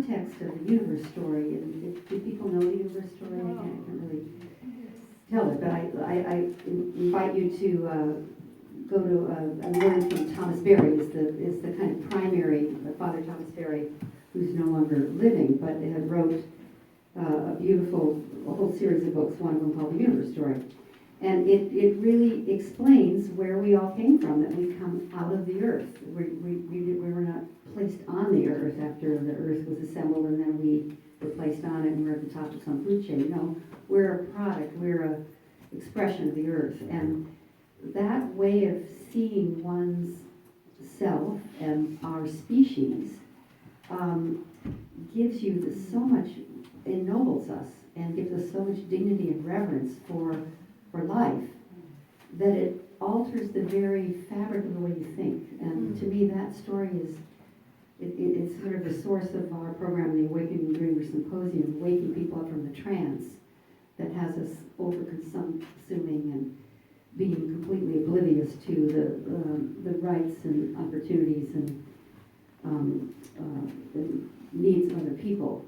context of the universe story, and do people know the universe story? I can't really tell it, but I invite you to go to a word from Thomas Berry, is the kind of primary, Father Thomas Berry, who's no longer living, but had wrote a whole series of books, one of them called The Universe Story. And it really explains where we all came from, that we come out of the earth. We were not placed on the earth after the earth was assembled and then we were placed on it and we're at the top of some food chain. No, we're a product, we're an expression of the earth. And that way of seeing one's self and our species gives you so much, ennobles us and gives us so much dignity and reverence for life, that it alters the very fabric of the way you think. And to me, that story is, it's sort of the source of our program, the Awakening Dreamer Symposium, waking people up from the trance that has us over-consuming and being completely oblivious to the rights and opportunities and the needs of other people.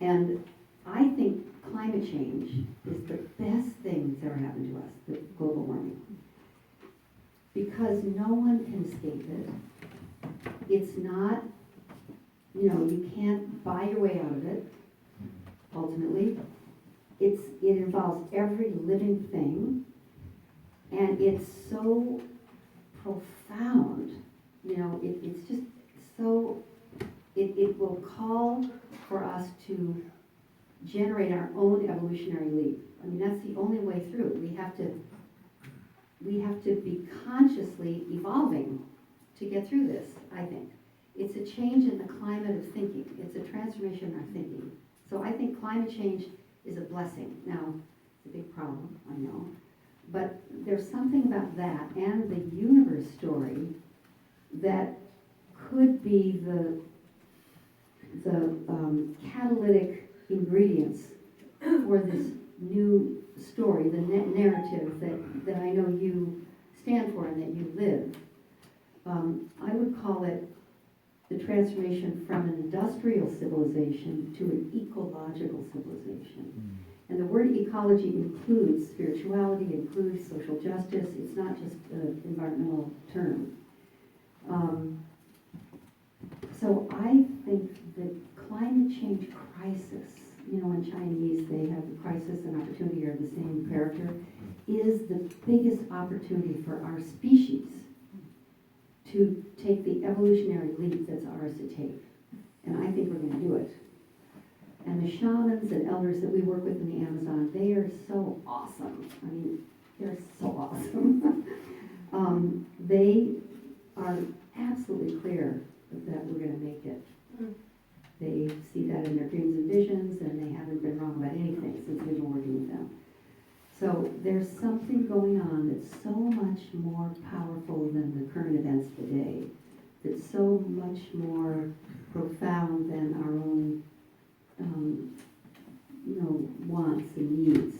And I think climate change is the best thing that's ever happened to us, the global warming. Because no one can escape it. It's not, you can't buy your way out of it, ultimately. It involves every living thing, and it's so profound. It's just so, it will call for us to generate our own evolutionary leap. I mean, that's the only way through. We have to be consciously evolving to get through this, I think. It's a change in the climate of thinking. It's a transformation in our thinking. So I think climate change is a blessing. Now, it's a big problem, I know. But there's something about that and the universe story that could be the catalytic ingredients for this new story, the narrative that I know you stand for and that you live. I would call it the transformation from an industrial civilization to an ecological civilization. And the word ecology includes spirituality, includes social justice. It's not just an environmental term. So I think the climate change crisis, in Chinese they have crisis and opportunity are the same character, is the biggest opportunity for our species to take the evolutionary leap that's ours to take. And I think we're going to do it. And the shamans and elders that we work with in the Amazon, they are so awesome. I mean, they're so awesome. They are absolutely clear that we're going to make it. They see that in their dreams and visions, and they haven't been wrong about anything since we've been working with them. So there's something going on that's so much more powerful than the current events today, that's so much more profound than our own wants and needs.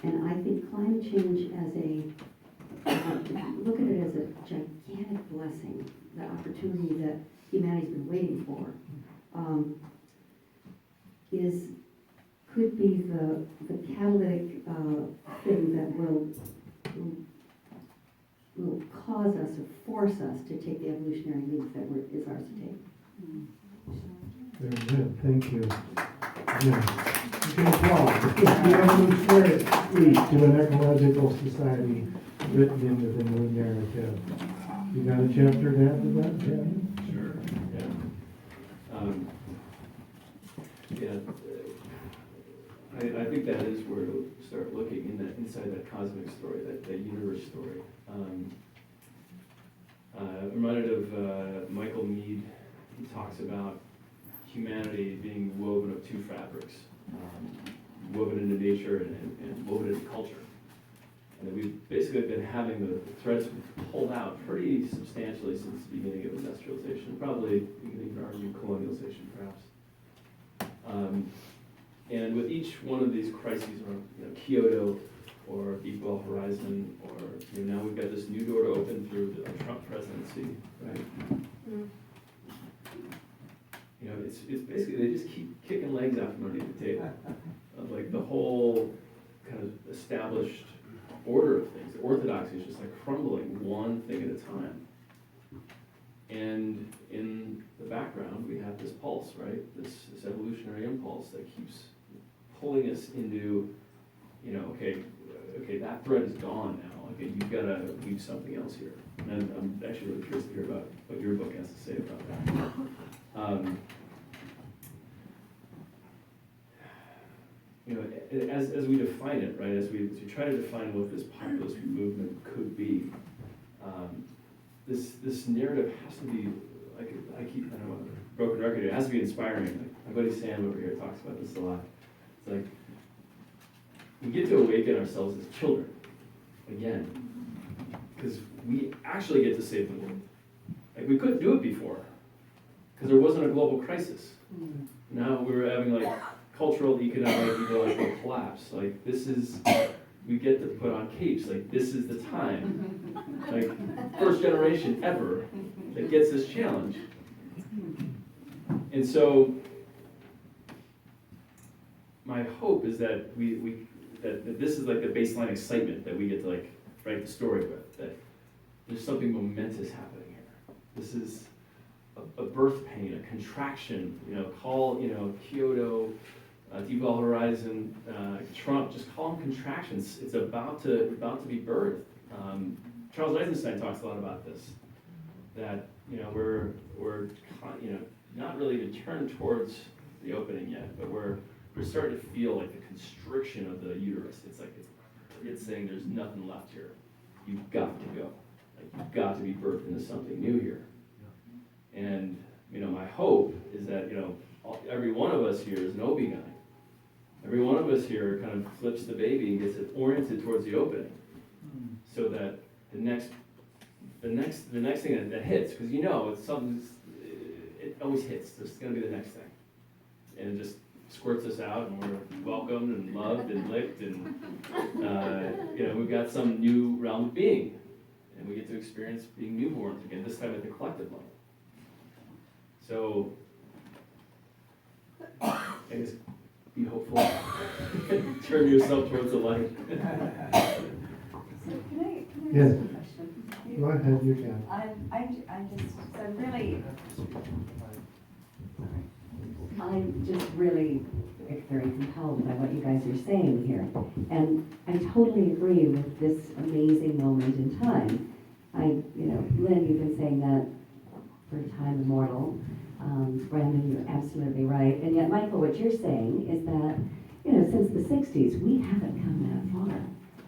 And I think climate change look at it as a gigantic blessing, the opportunity that humanity's been waiting for, could be the catalytic thing that will cause us or force us to take the evolutionary leap that is ours to take. Very good, thank you. Yeah. You can applaud. The evolutionary leap to an ecological society written into the new narrative. You got a chapter to add to that, Jen? Sure, I think that is where to start looking inside that cosmic story, that universe story. I'm reminded of Michael Meade. He talks about humanity being woven of two fabrics, woven into nature and woven into culture. And that we've basically been having the threads pulled out pretty substantially since the beginning of industrialization, probably, you can even argue, colonialization, perhaps. And with each one of these crises, or Kyoto, or Deepwell Horizon, or now we've got this new door to open through the Trump presidency, right? it's basically, they just keep kicking legs out from underneath the table. Of like the whole kind of established order of things. Orthodoxy is just like crumbling one thing at a time. And in the background, we have this pulse, right? This evolutionary impulse that keeps pulling us into, okay, that thread is gone now. Okay, you've got to weave something else here. And I'm actually really curious to hear about what your book has to say about that. As we define it, right? As we try to define what this populist movement could be, this narrative has to be, I don't know, a broken record. It has to be inspiring. Like my buddy Sam over here talks about this a lot. It's like we get to awaken ourselves as children again, because we actually get to save the world. Like we couldn't do it before, because there wasn't a global crisis. Now we were having like cultural, economic, ecological collapse. Like we get to put on capes. Like this is the time. Like first generation ever that gets this challenge. And so my hope is that that this is like the baseline excitement that we get to like write the story with, that there's something momentous happening here. This is a birth pain, a contraction, call, Kyoto, Deepwater Horizon, Trump, just call them contractions. It's about to be birthed. Charles Eisenstein talks a lot about this, that, we're not really to turn towards the opening yet, but we're starting to feel like the constriction of the uterus. It's like, it's saying there's nothing left here. You've got to go. Like, you've got to be birthed into something new here. And, my hope is that, every one of us here is an OB guy. Every one of us here kind of flips the baby and gets it oriented towards the opening. So that the next thing that hits, because it's something, it always hits. There's going to be the next thing. And it just squirts us out, and we're welcomed and loved and licked, and we've got some new realm of being, and we get to experience being newborns again, this time at the collective level. So I guess be hopeful. Turn yourself towards the light. So can I Yes. ask a question? Go ahead, you can. I'm just really very compelled by what you guys are saying here. And I totally agree with this amazing moment in time. Lynne, you've been saying that for time immortal. Brandon, you're absolutely right. And yet, Michael, what you're saying is that, since the 60s, we haven't come that far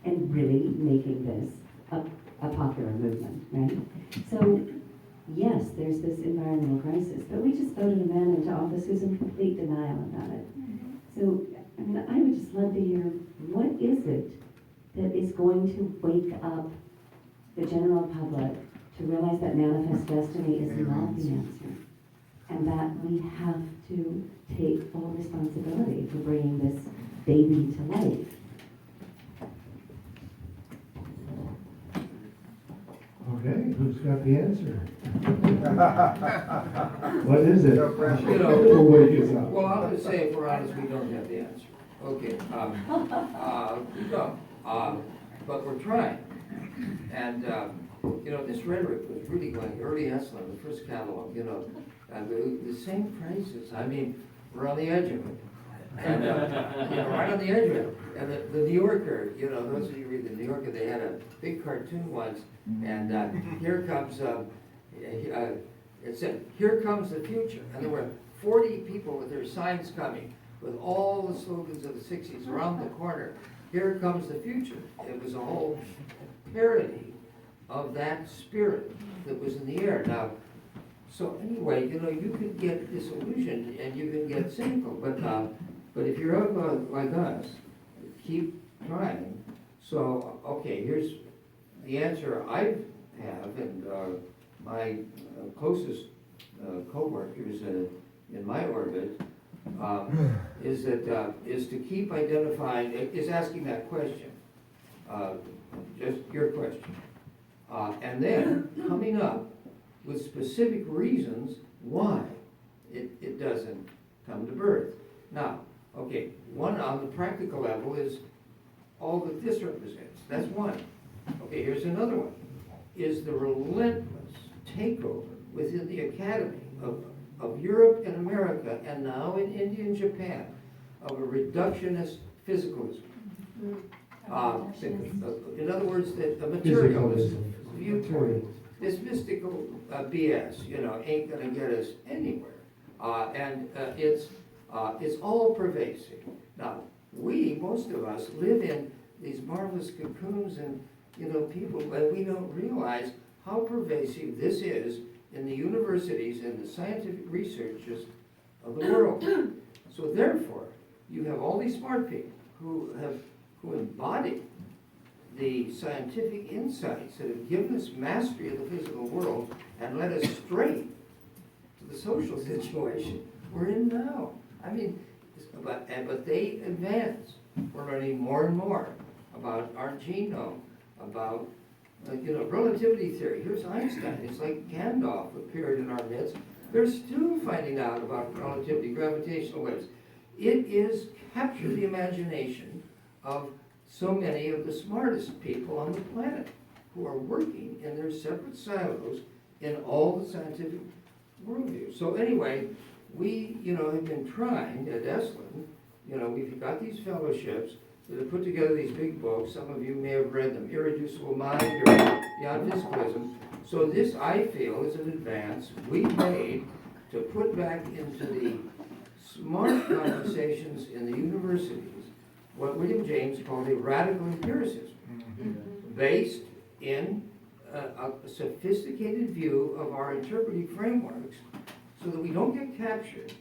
in really making this a popular movement, right? So, yes, there's this environmental crisis, but we just voted a man into office who's in complete denial about it. So, I would just love to hear, what is it that is going to wake up the general public to realize that manifest destiny is not the answer, and that we have to take full responsibility for bringing this baby to life? Okay, who's got the answer? What is it? No pressure. We'll wake us up. Well, I'm gonna say, if we're honest, we don't have the answer. Okay, we don't, but we're trying. And, this rhetoric was really going, early Esalen, the first catalog, and the same phrases. We're on the edge of it. And, right on the edge of it. And the New Yorker, those of you who read the New Yorker, they had a big cartoon once, and here comes, it said, "Here comes the future." And there were 40 people with their signs coming, with all the slogans of the 60s around the corner. Here comes the future. It was a whole parody of that spirit that was in the air. Now, so anyway, you can get disillusioned and you can get cynical, but if you're like us, keep trying. So, okay, here's the answer I have, and my closest co-workers in my orbit is to keep identifying, is asking that question, just your question, and then coming up with specific reasons why it doesn't come to birth. Now, okay, one on the practical level is all that this represents. That's one. Okay, here's another one, is the relentless takeover within the academy of Europe and America, and now in India and Japan, of a reductionist physicalism. In other words, that a materialist viewpoint, this mystical BS, ain't gonna get us anywhere. And it's all pervasive. Now, most of us, live in these marvelous cocoons and, people, but we don't realize how pervasive this is in the universities and the scientific researches of the world. So therefore, you have all these smart people who embody the scientific insights that have given us mastery of the physical world and led us straight to the social situation we're in now. I mean, but they advance. We're learning more and more about our genome, about relativity theory. Here's Einstein. It's like Gandalf appeared in our midst. They're still finding out about relativity, gravitational waves. It is captured the imagination of so many of the smartest people on the planet who are working in their separate silos in all the scientific worldviews. So anyway, we, have been trying at Esalen, we've got these fellowships that have put together these big books. Some of you may have read them, Irreducible Mind or Beyond Physicalism. So this, I feel, is an advance we made to put back into the smart conversations in the universities what William James called a radical empiricism, based in a sophisticated view of our interpretive frameworks, so that we don't get captured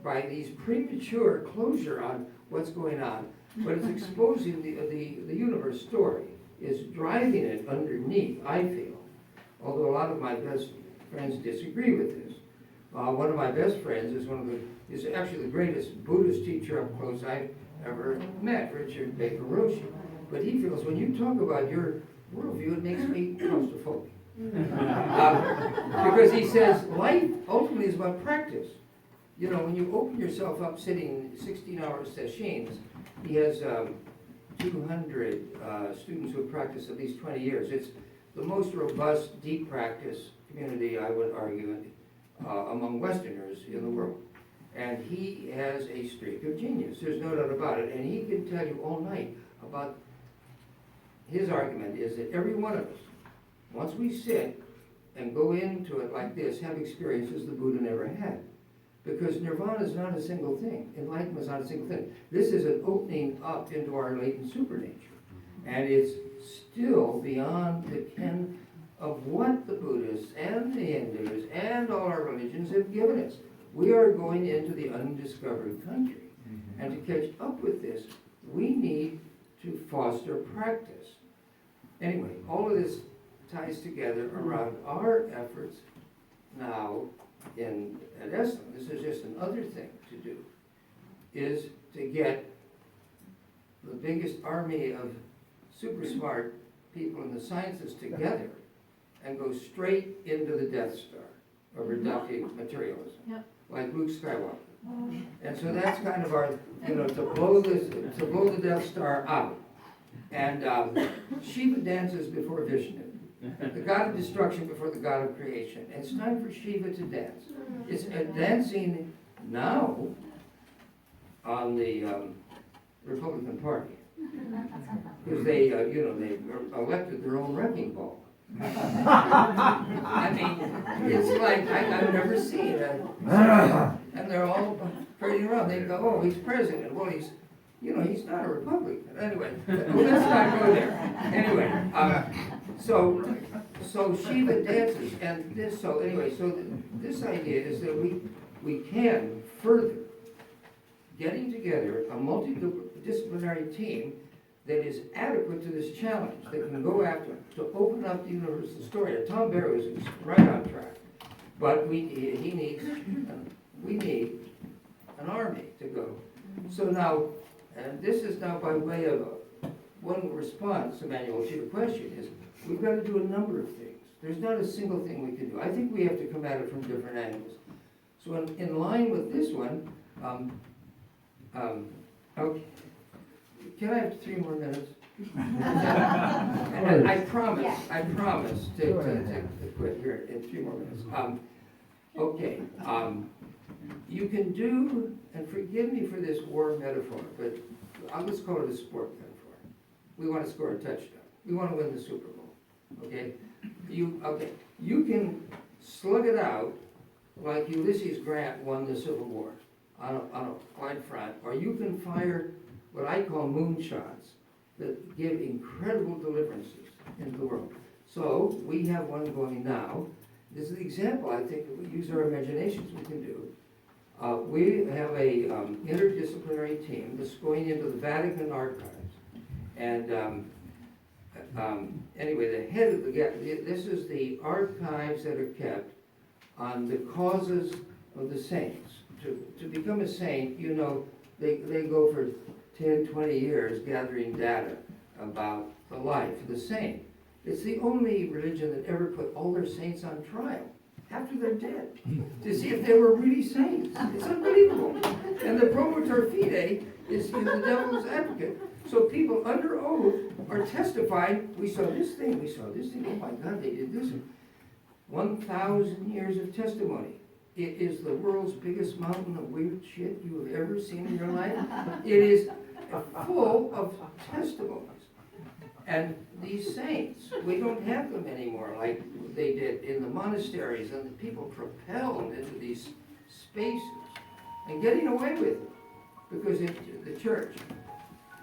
by these premature closure on what's going on, but it's exposing the universe story, is driving it underneath, I feel. Although a lot of my best friends disagree with this. One of my best friends is actually the greatest Buddhist teacher up close I've ever met, Richard Baker Roshi. But he feels when you talk about your worldview, it makes me claustrophobic. Because he says life ultimately is about practice. When you open yourself up sitting 16-hour sessions, he has 200 students who have practiced at least 20 years. It's the most robust, deep practice community, I would argue, among Westerners in the world. And he has a streak of genius, there's no doubt about it. And he can tell you all night about, his argument is that every one of us, once we sit and go into it like this, have experiences the Buddha never had. Because nirvana is not a single thing. Enlightenment is not a single thing. This is an opening up into our latent supernature. And it's still beyond the ken of what the Buddhists and the Hindus and all our religions have given us. We are going into the undiscovered country. And to catch up with this, we need to foster practice. Anyway, all of this ties together around our efforts now at Esalen. This is just another thing to do, is to get the biggest army of super smart people in the sciences together and go straight into the Death Star of reductive materialism, like Luke Skywalker. And so that's kind of our, to blow the Death Star out. And Shiva dances before Vishnu, the god of destruction before the god of creation. And it's time for Shiva to dance. It's dancing now on the Republican Party, because they elected their own wrecking ball. I mean, it's like I've never seen it. And they're all parading around. They go, "Oh, he's president." Well, he's not a Republican. Anyway, let's not go there. Anyway, so Shiva dances, and this. So anyway, this idea is that we can further getting together a multidisciplinary team that is adequate to this challenge, that can go after to open up the universal story. And Tom Barrow is right on track, but we need an army to go. So now, and this is now by way of one response, Emanuel, to your question is, we've got to do a number of things. There's not a single thing we can do. I think we have to come at it from different angles. So in line with this one, okay, can I have 3 more minutes? And I promise to quit here in 3 more minutes. Okay, you can do, and forgive me for this war metaphor, but let's call it a sport metaphor. We want to score a touchdown. We want to win the Super Bowl. Okay? You can slug it out like Ulysses Grant won the Civil War on a wide front, or you can fire what I call moonshots that give incredible deliverances into the world. So we have one going now. This is the example, I think, if we use our imaginations, we can do. We have a interdisciplinary team that's going into the Vatican archives. And anyway, the head of this is the archives that are kept on the causes of the saints. To become a saint, you know, they go for 10, 20 years gathering data about the life of the saint. It's the only religion that ever put all their saints on trial after they're dead to see if they were really saints. It's unbelievable. And the promotor fide is the devil's advocate. So people under oath are testifying, we saw this thing, oh my God, they did this. 1,000 years of testimony. It is the world's biggest mountain of weird shit you have ever seen in your life. It is full of testimonies. And these saints, we don't have them anymore like they did in the monasteries, and the people propelled into these spaces and getting away with it because it's the church.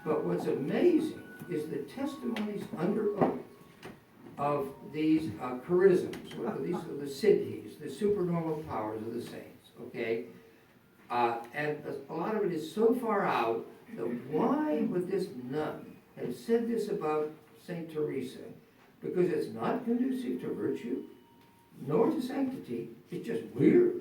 But what's amazing is the testimonies under oath of these charisms, these are the siddhis, the supernormal powers of the saints, okay? And a lot of it is so far out that why would this nun have said this about Saint Teresa? Because it's not conducive to virtue, nor to sanctity, it's just weird.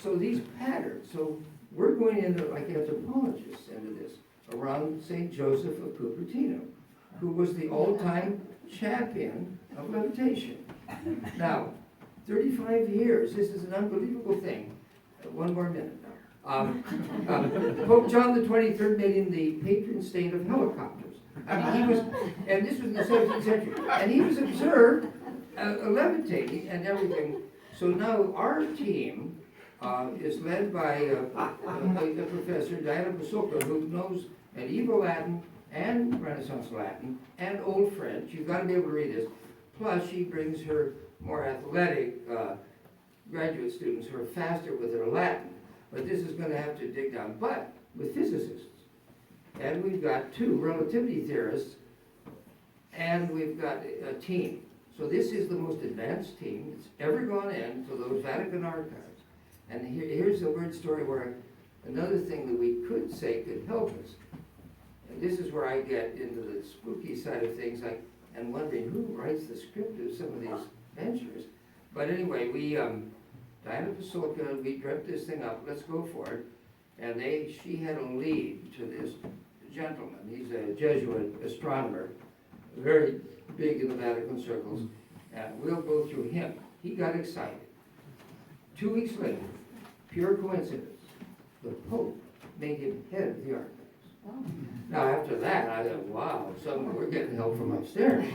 So these patterns, so we're going into, like anthropologists, into this, around Saint Joseph of Cupertino, who was the all-time champion of levitation. Now, 35 years, this is an unbelievable thing. 1 more minute now. Pope John the 23rd made him the patron saint of helicopters. I mean, he was, and this was in the 17th century, and he was observed levitating and everything. So now our team is led by a professor, Diana Pasulka, who knows medieval Latin and Renaissance Latin and Old French. You've got to be able to read this. Plus, she brings her more athletic graduate students who are faster with their Latin. But this is going to have to dig down. But with physicists, and we've got 2 relativity theorists, and we've got a team. So this is the most advanced team that's ever gone into those Vatican archives. And here's a weird story where another thing that we could say could help us. And this is where I get into the spooky side of things, like, and wondering who writes the script of some of these ventures. But anyway, we, Diana Pasulka, we dreamt this thing up, let's go for it. And she had a lead to this gentleman. He's a Jesuit astronomer, very big in the Vatican circles. And we'll go through him. He got excited. 2 weeks later, pure coincidence, the Pope made him head of the archives. Now after that, I thought, wow, we're getting help from upstairs.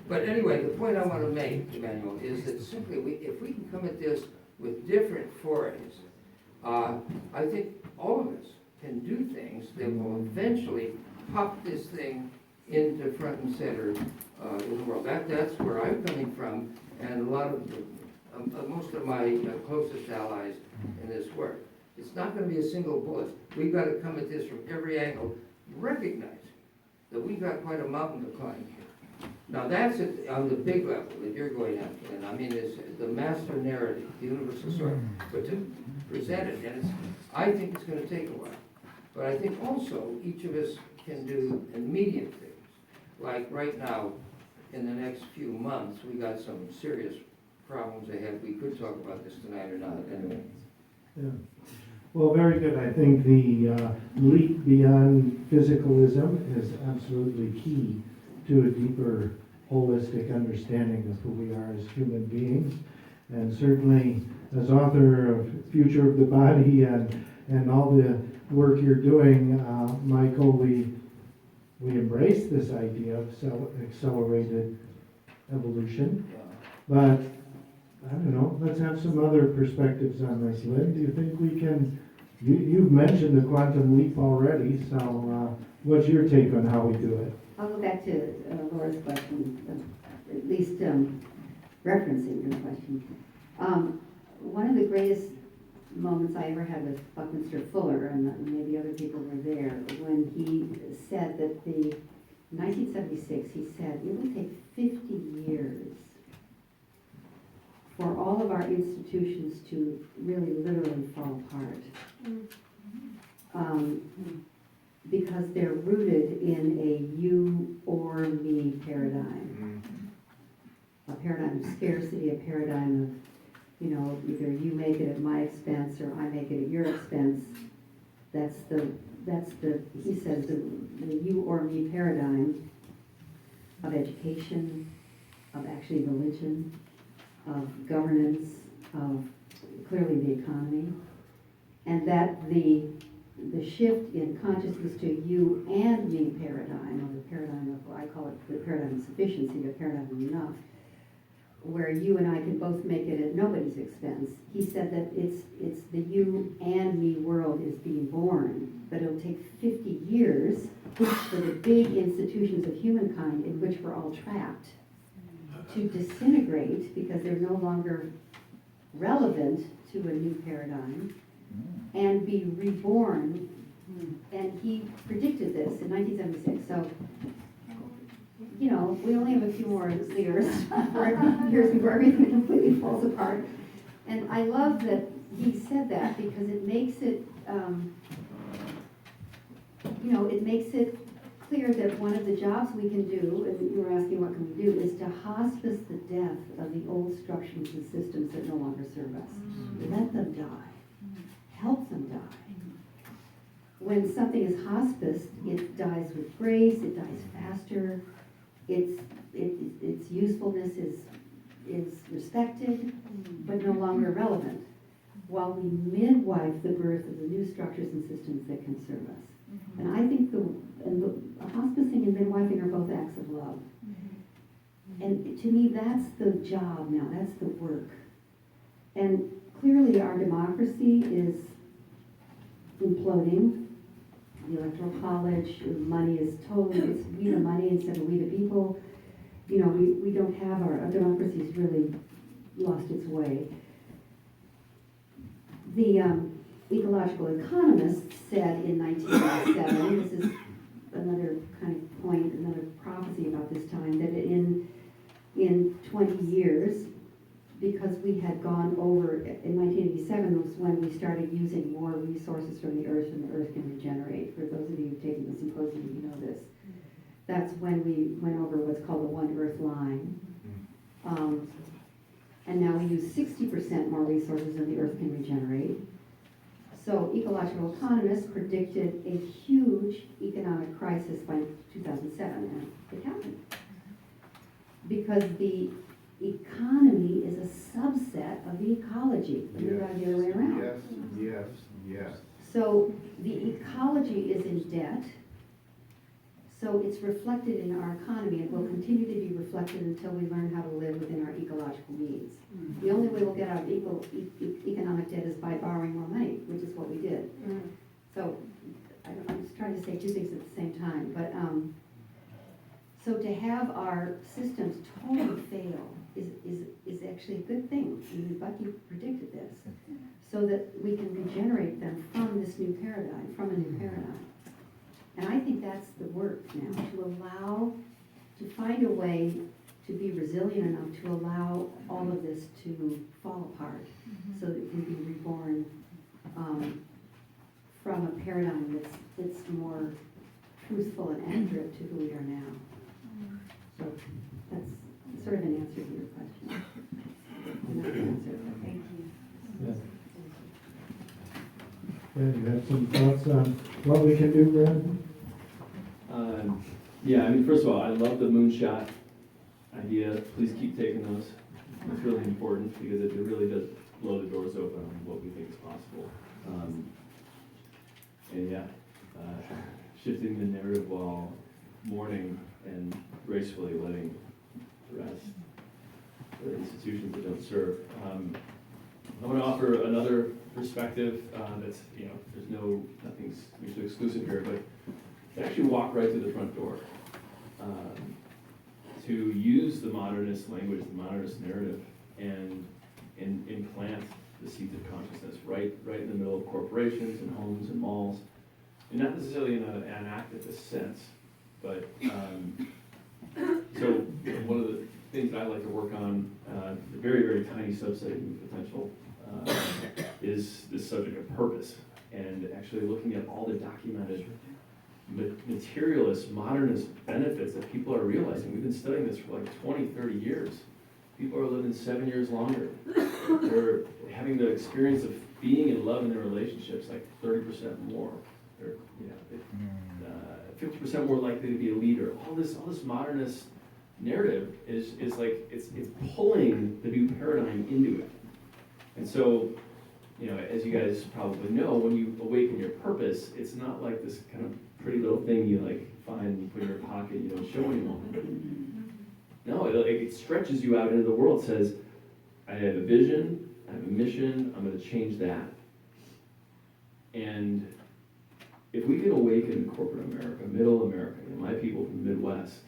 But anyway, the point I want to make, Emanuel, is that simply if we can come at this with different forays, I think all of us can do things that will eventually pop this thing into front and center in the world. That's where I'm coming from, and a lot of most of my closest allies in this work. It's not going to be a single bullet. We've got to come at this from every angle, recognizing that we've got quite a mountain to climb here. Now that's on the big level that you're going after, and I mean it's the master narrative, the universal story. But to present it, and I think it's going to take a while. But I think also each of us can do immediate things. Like right now, in the next few months, we got some serious problems ahead. We could talk about this tonight or not, anyway. Yeah. Well, very good. I think the leap beyond physicalism is absolutely key to a deeper holistic understanding of who we are as human beings. And certainly as author of Future of the Body and all the work you're doing, Michael, we embrace this idea of accelerated evolution. But, I don't know, let's have some other perspectives on this. Lynn, do you think we can, you've mentioned the quantum leap already, so what's your take on how we do it? I'll go back to Laura's question, at least referencing your question. One of the greatest moments I ever had with Buckminster Fuller, and maybe other people were there, when he said that in 1976, he said, it will take 50 years for all of our institutions to really literally fall apart. Because they're rooted in a you or me paradigm. A paradigm of scarcity, a paradigm of, either you make it at my expense or I make it at your expense. That's the he says, the you or me paradigm of education, of actually religion, of governance, of clearly the economy. And that the shift in consciousness to you and me paradigm, or the paradigm of, I call it the paradigm of sufficiency, the paradigm of enough, where you and I can both make it at nobody's expense. He said that it's the you and me world is being born, but it'll take 50 years for the big institutions of humankind in which we're all trapped to disintegrate because they're no longer relevant to a new paradigm and be reborn. And he predicted this in 1976. So, we only have a few more years before everything completely falls apart. And I love that he said that because it makes it, it makes it clear that one of the jobs we can do, and you were asking what can we do, is to hospice the death of the old structures and systems that no longer serve us. Let them die. Help them die. When something is hospiced, it dies with grace, it dies faster, its usefulness is respected, but no longer relevant, while we midwife the birth of the new structures and systems that can serve us. And I think the hospicing and midwifing are both acts of love. And to me, that's the job now, that's the work. And clearly our democracy is imploding. The Electoral College, money is totally, it's we the money instead of we the people. We don't have our democracy's really lost its way. The ecological economist said in 1997, this is another kind of point, another prophecy about this time, that in 20 years, because we had gone over, in 1987 was when we started using more resources from the earth than the earth can regenerate. For those of you who've taken the symposium, you know this. That's when we went over what's called the One Earth line. And now we use 60% more resources than the earth can regenerate. So ecological economists predicted a huge economic crisis by 2007, and it happened. Because the economy is a subset of the ecology. And we got to get the other way around. Yes. So the ecology is in debt. So it's reflected in our economy and will continue to be reflected until we learn how to live within our ecological needs. The only way we'll get out of economic debt is by borrowing more money, which is what we did. So I'm just trying to say two things at the same time. But so to have our systems totally fail is actually a good thing. I mean, Bucky predicted this, so that we can regenerate them from this new paradigm, from a new paradigm. And I think that's the work now, to find a way to be resilient enough to allow all of this to fall apart, so that it can be reborn from a paradigm that's more truthful and accurate to who we are now. So that's sort of an answer to your question. Another answer, but thank you. Yeah. Yeah, you have some thoughts on what we can do, Brandon? Yeah, I mean, first of all, I love the moonshot idea. Please keep taking those. It's really important because it really does blow the doors open on what we think is possible. And yeah, shifting the narrative while mourning and gracefully letting the rest, the institutions that don't serve. I want to offer another perspective that's, nothing's mutually exclusive here, but to actually walk right through the front door. To use the modernist language, the modernist narrative, and implant the seeds of consciousness right in the middle of corporations and homes and malls, and not necessarily in an activist sense, but so one of the things that I like to work on, the very, very tiny subset of potential, is this subject of purpose, and actually looking at all the documented materialist, modernist benefits that people are realizing. We've been studying this for like 20, 30 years. People are living 7 years longer. They're having the experience of being in love in their relationships like 30% more. They're 50% more likely to be a leader. All this modernist narrative is like it's pulling the new paradigm into it. And so, as you guys probably know, when you awaken your purpose, it's not like this kind of pretty little thing you like find and you put in your pocket, you don't show anyone. No, it stretches you out into the world. It says, I have a vision, I have a mission, I'm going to change that. And if we can awaken corporate America, middle America, my people from the Midwest,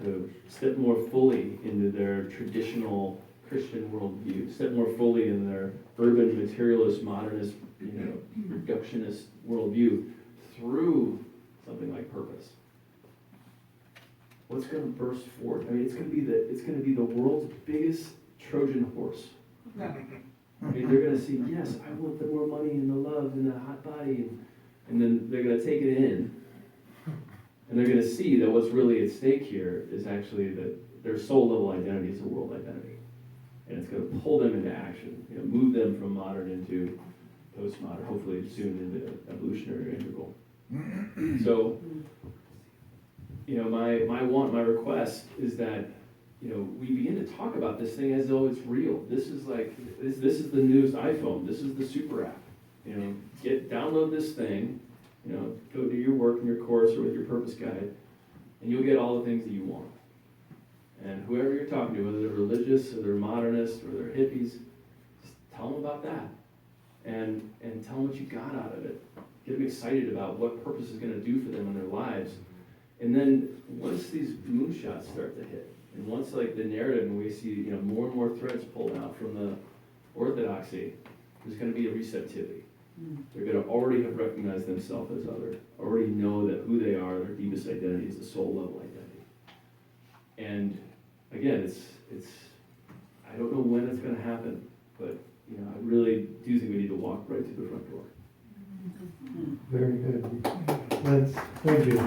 to step more fully into their traditional Christian worldview, step more fully in their urban materialist, modernist, reductionist worldview through something like purpose. What's going to burst forth? I mean, it's going to be the world's biggest Trojan horse. I mean, they're going to see, yes, I want the more money and the love and the hot body, and then they're going to take it in, and they're going to see that what's really at stake here is actually that their soul level identity is a world identity, and it's going to pull them into action, move them from modern into postmodern, hopefully soon into evolutionary or integral. So, my request is that, we begin to talk about this thing as though it's real. This is the newest iPhone. This is the super app. Download this thing, go do your work in your course or with your purpose guide, and you'll get all the things that you want. And whoever you're talking to, whether they're religious or they're modernist or they're hippies, just tell them about that. And tell them what you got out of it. Get them excited about what purpose is going to do for them in their lives. And then once these moonshots start to hit, and once like the narrative, and we see more and more threads pulled out from the orthodoxy, there's going to be a receptivity. They're going to already have recognized themselves as other, already know that who they are, their deepest identity is the soul level identity. And again, it's I don't know when it's going to happen, but I really do think we need to walk right through the front door. Very good. Thank you.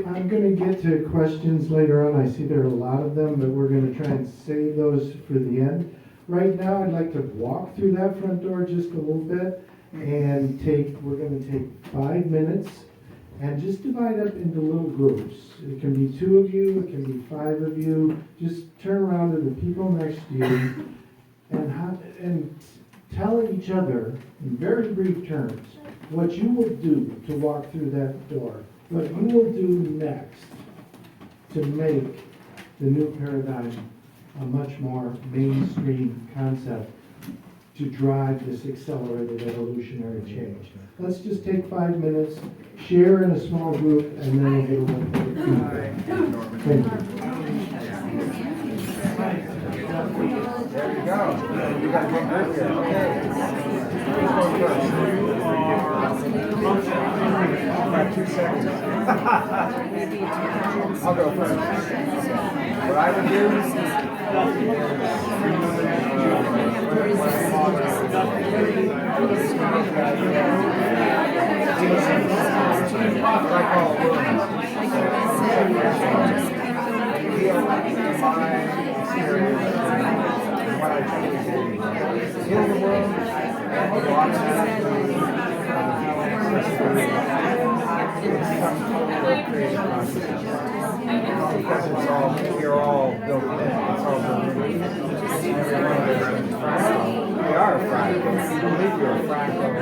I'm going to get to questions later on. I see there are a lot of them, but we're going to try and save those for the end. Right now, I'd like to walk through that front door just a little bit and we're going to take 5 minutes and just divide up into little groups. It can be 2 of you, it can be 5 of you. Just turn around to the people next to you and tell each other in very brief terms what you will do to walk through that door, what you will do next to make the new paradigm a much more mainstream concept to drive this accelerated evolutionary change. Let's just take 5 minutes, share in a small group, and then we'll get a little bit of feedback. Thank you. There you go. You got a good group here. Okay. Who's going first? About 2 seconds. I'll go first. What I would do is what I call what I try to do. Heal the world, and creative process. Because it's all, you're all built in, it's all built in. Every one of us is a fractal. We are a fractal. If you believe you're a fractal,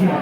Okay,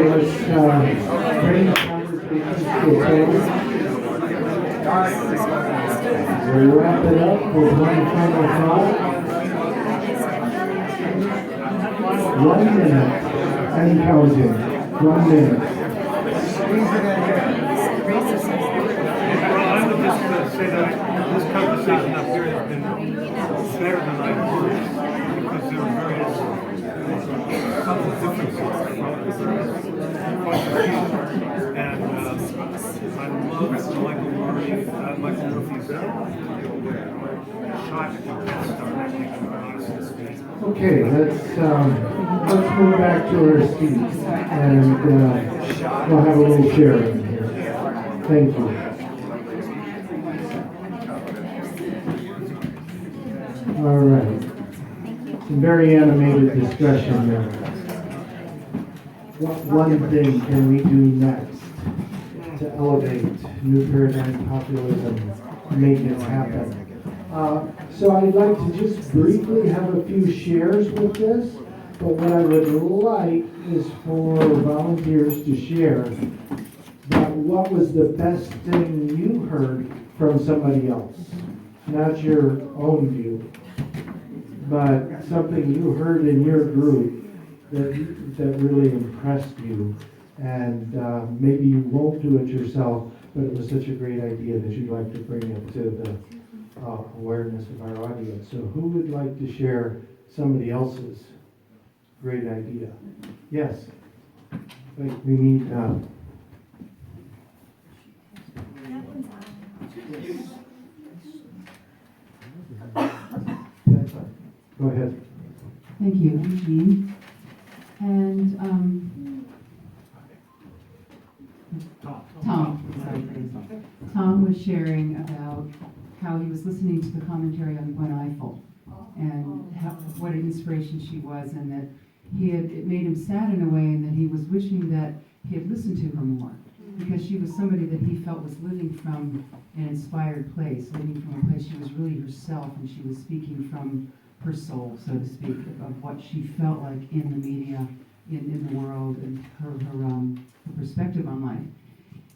let's bring the conversation to a close. We'll wrap it up with one final thought. 1 minute and counting. 1 minute. Well, I would just say that this conversation up here has been better than I thought, because there are various subtle differences and I love Michael Murphy's shot at the Death Star, I think, honestly. Okay, let's move back to our seats and we'll have a little sharing here. Thank you. All right. Some very animated discussion there. What one thing can we do next to elevate new paradigm populism, make it happen? So I'd like to just briefly have a few shares with this, but what I would like is for volunteers to share that what was the best thing you heard from somebody else, not your own view, but something you heard in your group that really impressed you, and maybe you won't do it yourself, but it was such a great idea that you'd like to bring it to the awareness of our audience. So who would like to share somebody else's great idea? Yes. Wait, we need go ahead. Thank you, I'm Jean. And Tom was sharing about how he was listening to the commentary on Gwen Ifill and what an inspiration she was, and that it made him sad in a way, and that he was wishing that he had listened to her more, because she was somebody that he felt was living from an inspired place, living from a place she was really herself, and she was speaking from her soul, so to speak, of what she felt like in the media, in the world, and her perspective on life.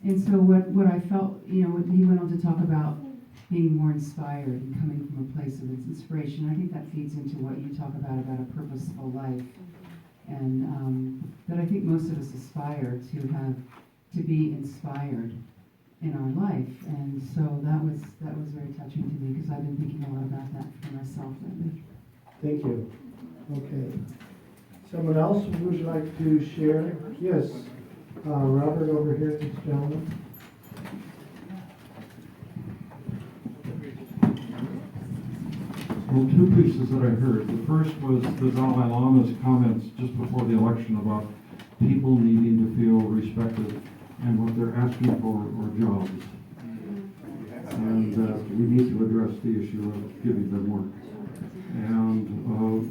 And so what I felt, when he went on to talk about being more inspired and coming from a place of inspiration, I think that feeds into what you talk about a purposeful life. And that I think most of us aspire to be inspired in our life. And so that was very touching to me, because I've been thinking a lot about that for myself lately. Thank you. Okay. Someone else would like to share? Yes. Robert over here, this gentleman. Well, two pieces that I heard. The first was the Dalai Lama's comments just before the election about people needing to feel respected, and what they're asking for are jobs. And we need to address the issue of giving them work. And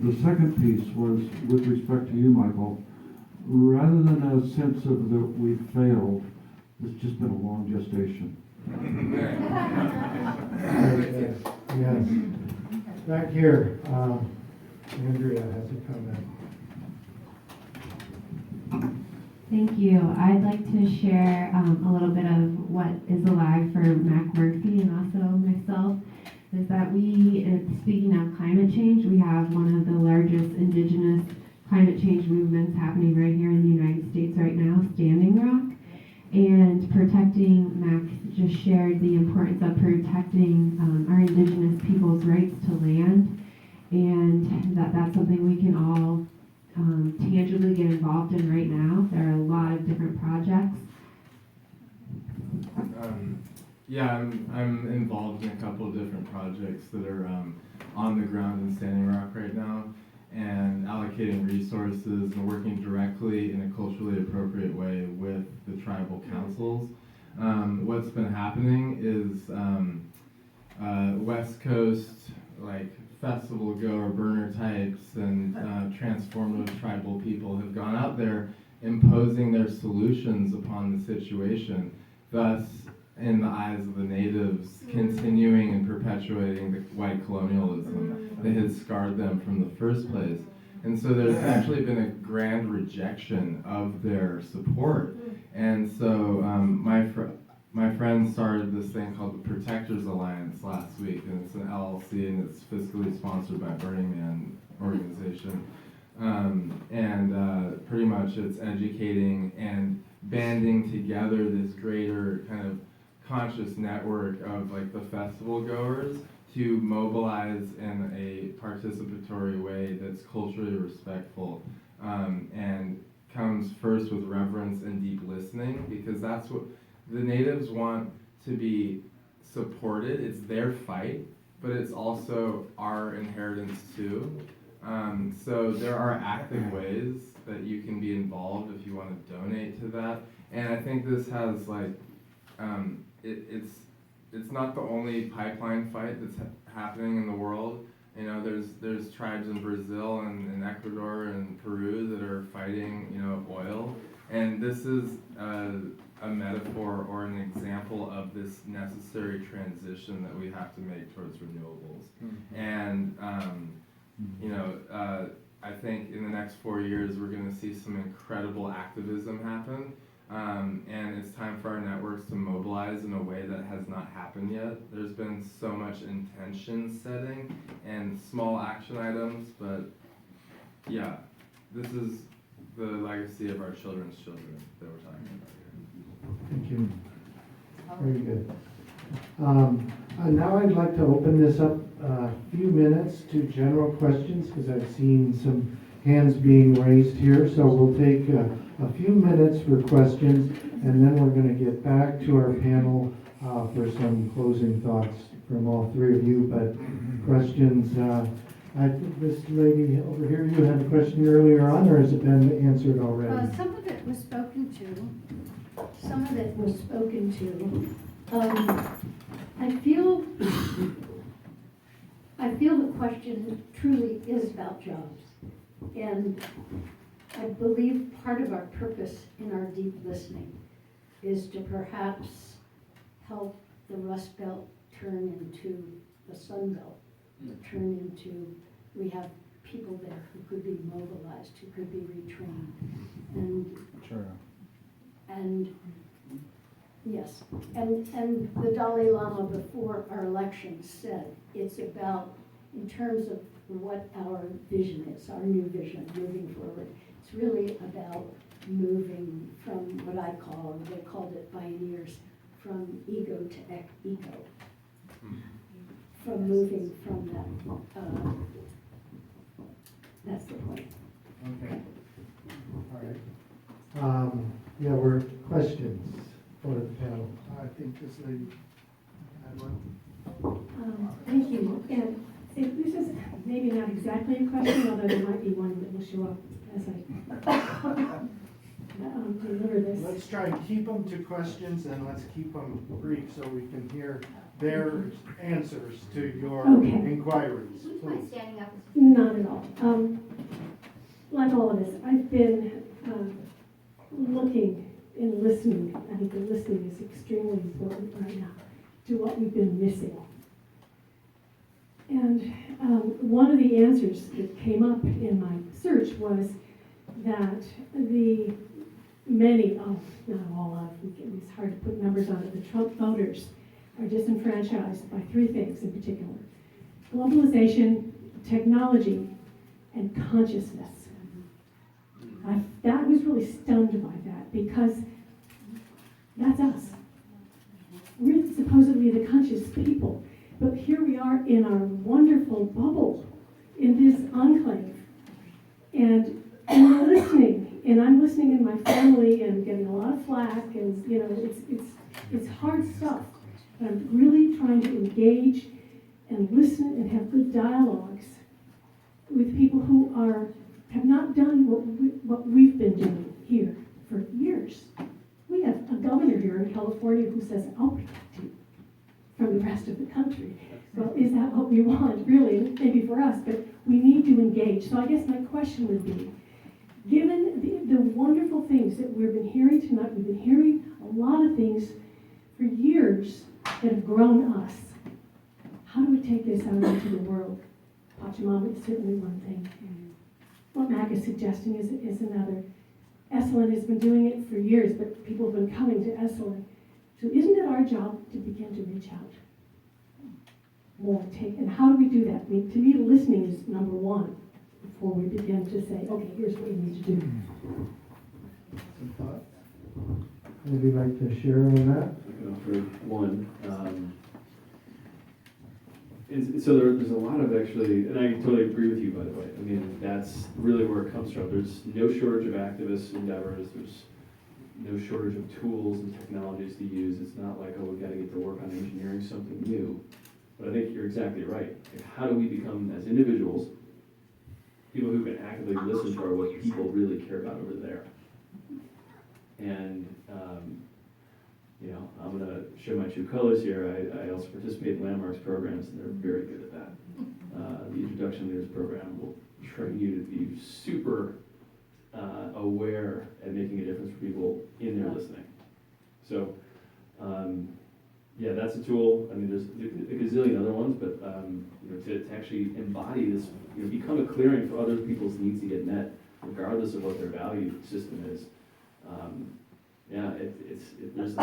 the second piece was with respect to you, Michael. Rather than a sense of that we failed, it's just been a long gestation. Yes. Back here, Andrea has a comment. Thank you. I'd like to share a little bit of what is alive for Mac Murphy and also myself, is that speaking of climate change, we have one of the largest indigenous climate change movements happening right here in the United States right now, Standing Rock. And Mac just shared the importance of protecting our indigenous people's rights to land, and that's something we can all tangibly get involved in right now. There are a lot of different projects. Yeah, I'm involved in a couple of different projects that are on the ground in Standing Rock right now, and allocating resources and working directly in a culturally appropriate way with the tribal councils. What's been happening is West Coast, like festival goer, burner types, and transformative tribal people have gone out there imposing their solutions upon the situation, thus, in the eyes of the natives, continuing and perpetuating the white colonialism that had scarred them from the first place. And so there's actually been a grand rejection of their support. And so my friend started this thing called the Protectors Alliance last week, and it's an LLC, and it's fiscally sponsored by Burning Man organization. Pretty much it's educating and banding together this greater kind of conscious network of like the festival goers to mobilize in a participatory way that's culturally respectful, and comes first with reverence and deep listening, because that's what the natives want to be supported. It's their fight, but it's also our inheritance too. So there are active ways that you can be involved if you want to donate to that. And I think this has like, it's not the only pipeline fight that's happening in the world. You know, there's tribes in Brazil and in Ecuador and Peru that are fighting, you know, oil. And this is a metaphor or an example of this necessary transition that we have to make towards renewables. And you know, I think in the next 4 years we're going to see some incredible activism happen, and it's time for our networks to mobilize in a way that has not happened yet. There's been so much intention setting and small action items, but yeah, this is the legacy of our children's children that we're talking about here. Thank you. Very good. Now I'd like to open this up a few minutes to general questions, because I've seen some hands being raised here. So we'll take a few minutes for questions, and then we're going to get back to our panel for some closing thoughts from all three of you. But questions, I think this lady over here, you had a question earlier on, or has it been answered already? Some of it was spoken to. Some of it was spoken to. I feel the question truly is about jobs. And I believe part of our purpose in our deep listening is to perhaps help the Rust Belt turn into the Sun Belt, turn into, we have people there who could be mobilized, who could be retrained. And Sure. And yes, and the Dalai Lama before our election said it's about, in terms of what our vision is, our new vision moving forward, it's really about moving from what I call, they called it pioneers, from ego to eco. From moving from that, that's the point. Okay. All right. Yeah, we're questions for the panel. I think this lady had one. Thank you. And this is maybe not exactly a question, although there might be one that will show up as I deliver this. Let's try and keep them to questions, and let's keep them brief so we can hear their answers to your inquiries. Please. Standing up. Not at all. Like all of us, I've been looking and listening. I think the listening is extremely important right now to what we've been missing. And one of the answers that came up in my search was that the many of, not all of, it's hard to put numbers on it, the Trump voters are disenfranchised by three things in particular: globalization, technology, and consciousness. That was really stunned by that, because that's us. We're supposedly the conscious people, but here we are in our wonderful bubble, in this enclave, and we're listening, and I'm listening in my family and getting a lot of flack, and you know, it's hard stuff. But I'm really trying to engage and listen and have good dialogues with people who have not done what we've been doing here for years. We have a governor here in California who says, I'll protect you from the rest of the country. Well, is that what we want, really? Maybe for us, but we need to engage. So I guess my question would be, given the wonderful things that we've been hearing tonight, we've been hearing a lot of things for years that have grown us. How do we take this out into the world? Pachamama is certainly one thing. What Mac is suggesting is another. Esalen has been doing it for years, but people have been coming to Esalen. So isn't it our job to begin to reach out more? And how do we do that? I mean, to me, listening is number one before we begin to say, okay, here's what we need to do. Some thoughts? Would you like to share on that? I can offer one. So there's a lot of actually, and I totally agree with you, by the way. I mean, that's really where it comes from. There's no shortage of activist endeavors. There's no shortage of tools and technologies to use. It's not like, oh, we've got to get to work on engineering something new. But I think you're exactly right. Like, how do we become, as individuals, people who can actively listen to what people really care about over there? And, I'm going to show my true colors here. I also participate in landmarks programs, and they're very good at that. The Introduction Leaders program will train you to be super aware at making a difference for people in their listening. So, that's a tool. I mean, there's a gazillion other ones, but to actually embody this, become a clearing for other people's needs to get met, regardless of what their value system is. There's